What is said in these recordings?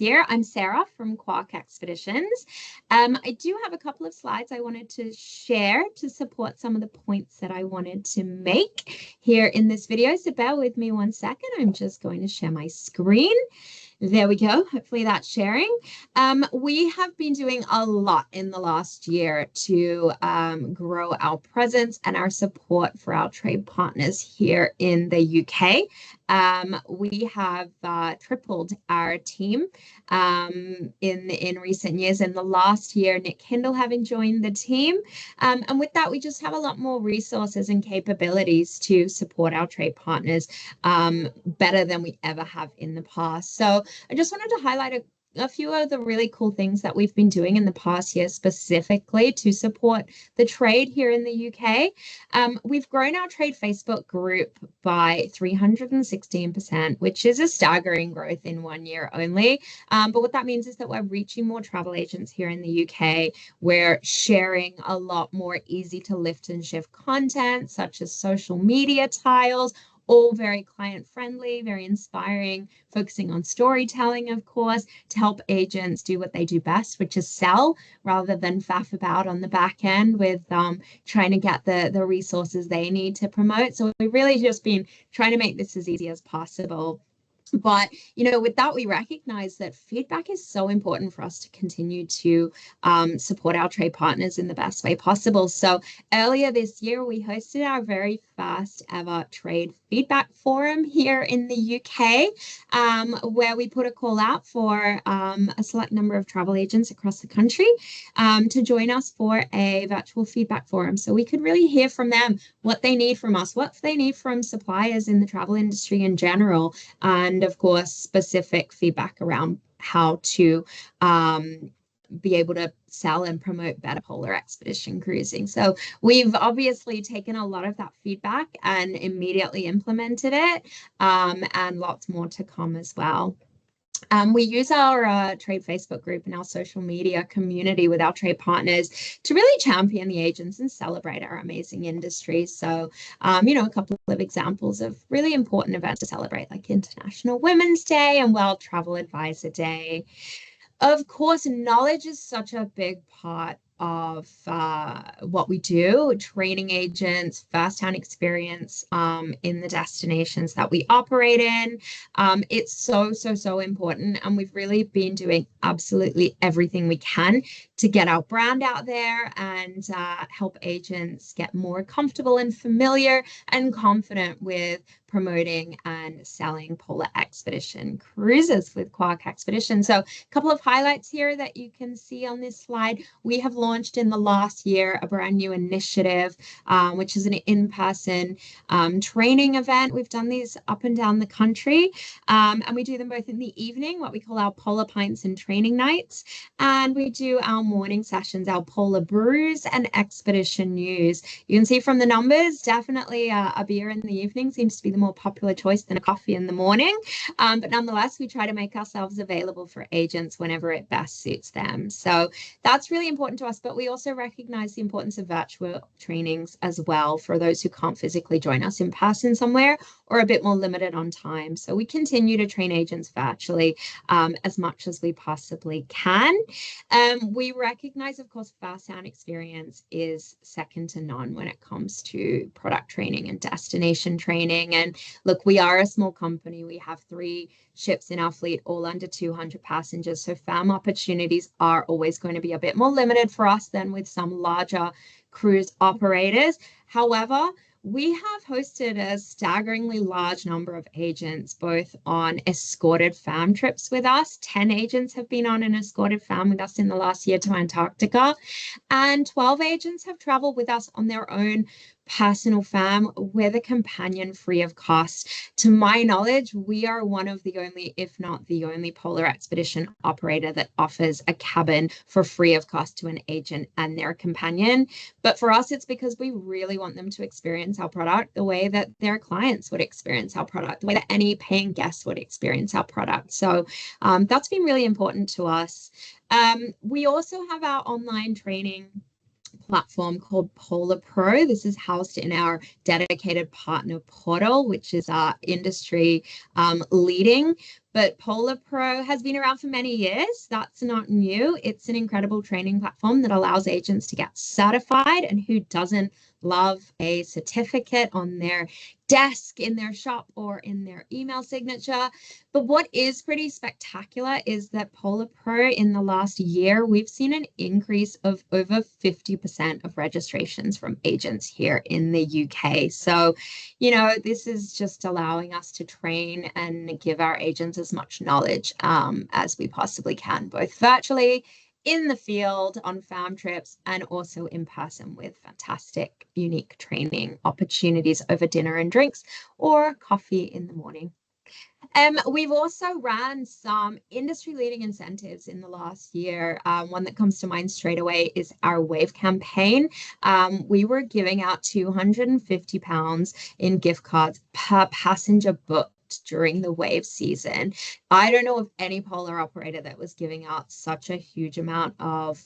year. I'm Sarah from Quark Expeditions. I do have a couple of slides I wanted to share to support some of the points that I wanted to make here in this video. So bear with me one second. I'm just going to share my screen. There we go. Hopefully that's sharing. We have been doing a lot in the last year to grow our presence and our support for our trade partners here in the UK. We have tripled our team in recent years. In the last year, Nick Hindle having joined the team. And with that, we just have a lot more resources and capabilities to support our trade partners better than we ever have in the past. So I just wanted to highlight a few of the really cool things that we've been doing in the past year specifically to support the trade here in the UK. We've grown our trade Facebook group by 316%, which is a staggering growth in 1 year only. But what that means is that we're reaching more travel agents here in the UK. We're sharing a lot more easy to lift and shift content, such as social media tiles, all very client friendly, very inspiring, focusing on storytelling, of course, to help agents do what they do best, which is sell rather than faff about on the back end with trying to get the resources they need to promote. So we've really just been trying to make this as easy as possible. But, with that, we recognize that feedback is so important for us to continue to support our trade partners in the best way possible. So earlier this year, we hosted our very first ever trade feedback forum here in the UK, where we put a call out for a select number of travel agents across the country to join us for a virtual feedback forum. So we could really hear from them what they need from us, what they need from suppliers in the travel industry in general, and of course, specific feedback around how to be able to sell and promote better polar expedition cruising. So we've obviously taken a lot of that feedback and immediately implemented it, and lots more to come as well. We use our trade Facebook group and our social media community with our trade partners to really champion the agents and celebrate our amazing industry. So, a couple of examples of really important events to celebrate, like International Women's Day and World Travel Advisor Day. Of course, knowledge is such a big part of what we do, training agents, first-hand experience in the destinations that we operate in. It's so important, and we've really been doing absolutely everything we can to get our brand out there and help agents get more comfortable and familiar and confident with promoting and selling polar expedition cruises with Quark Expedition. So a couple of highlights here that you can see on this slide. We have launched in the last year a brand new initiative, which is an in-person training event. We've done these up and down the country, and we do them both in the evening, what we call our Polar Pints and Training Nights, and we do our morning sessions, our Polar Brews and Expedition News. You can see from the numbers, definitely a beer in the evening seems to be the more popular choice than a coffee in the morning. But nonetheless, we try to make ourselves available for agents whenever it best suits them. So that's really important to us. But we also recognize the importance of virtual trainings as well for those who can't physically join us in person somewhere or a bit more limited on time. So we continue to train agents virtually as much as we possibly can. We recognize, of course, first-hand experience is second to none when it comes to product training and destination training. And look, we are a small company. We have 3 ships in our fleet, all under 200 passengers. So firm opportunities are always going to be a bit more limited for us than with some larger cruise operators. However, we have hosted a staggeringly large number of agents, both on escorted fam trips with us. 10 agents have been on an escorted fam with us in the last year to Antarctica, and 12 agents have traveled with us on their own personal fam with a companion free of cost. To my knowledge, we are one of the only, if not the only, polar expedition operator that offers a cabin for free of cost to an agent and their companion. But for us, it's because we really want them to experience our product the way that their clients would experience our product, the way that any paying guest would experience our product. So that's been really important to us. We also have our online training platform called Polar Pro. This is housed in our dedicated partner portal, which is our industry leading but Polar Pro has been around for many years. That's not new. It's an incredible training platform that allows agents to get certified, and who doesn't love a certificate on their desk, in their shop, or in their email signature. But what is pretty spectacular is that Polar Pro, in the last year, we've seen an increase of over 50% of registrations from agents here in the UK. So, this is just allowing us to train and give our agents as much knowledge as we possibly can, both virtually, in the field, on farm trips, and also in person with fantastic, unique training opportunities over dinner and drinks or coffee in the morning. We've also ran some industry-leading incentives in the last year. One that comes to mind straight away is our Wave campaign. We were giving out £250 in gift cards per passenger booked during the Wave season. I don't know of any polar operator that was giving out such a huge amount of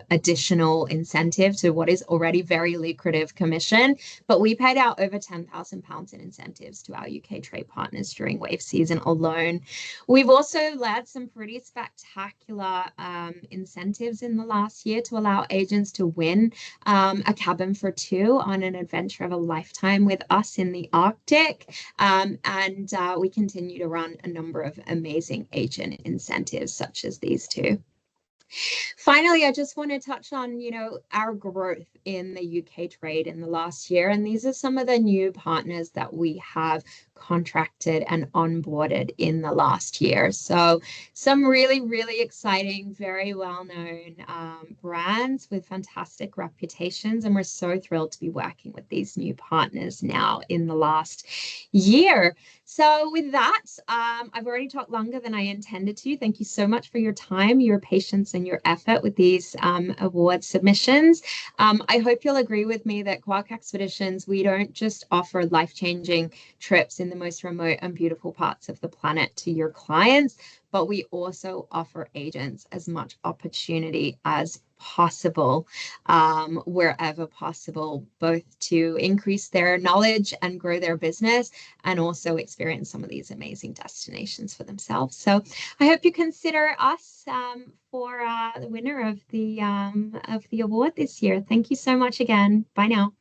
additional incentive to what is already very lucrative commission, but we paid out over £10,000 in incentives to our UK trade partners during Wave season alone. We've also led some pretty spectacular incentives in the last year to allow agents to win a cabin for two on an adventure of a lifetime with us in the Arctic. And we continue to run a number of amazing agent incentives such as these two. Finally, I just want to touch on, our growth in the UK trade in the last year. And these are some of the new partners that we have contracted and onboarded in the last year. So some really, really exciting, very well-known brands with fantastic reputations. And we're so thrilled to be working with these new partners now in the last year. So with that, I've already talked longer than I intended to. Thank you so much for your time, your patience, and your effort with these award submissions. I hope you'll agree with me that Quark Expeditions, we don't just offer life-changing trips in the most remote and beautiful parts of the planet to your clients, but we also offer agents as much opportunity as possible, wherever possible, both to increase their knowledge and grow their business, and also experience some of these amazing destinations for themselves. So I hope you consider us for the winner of the award this year. Thank you so much again. Bye now.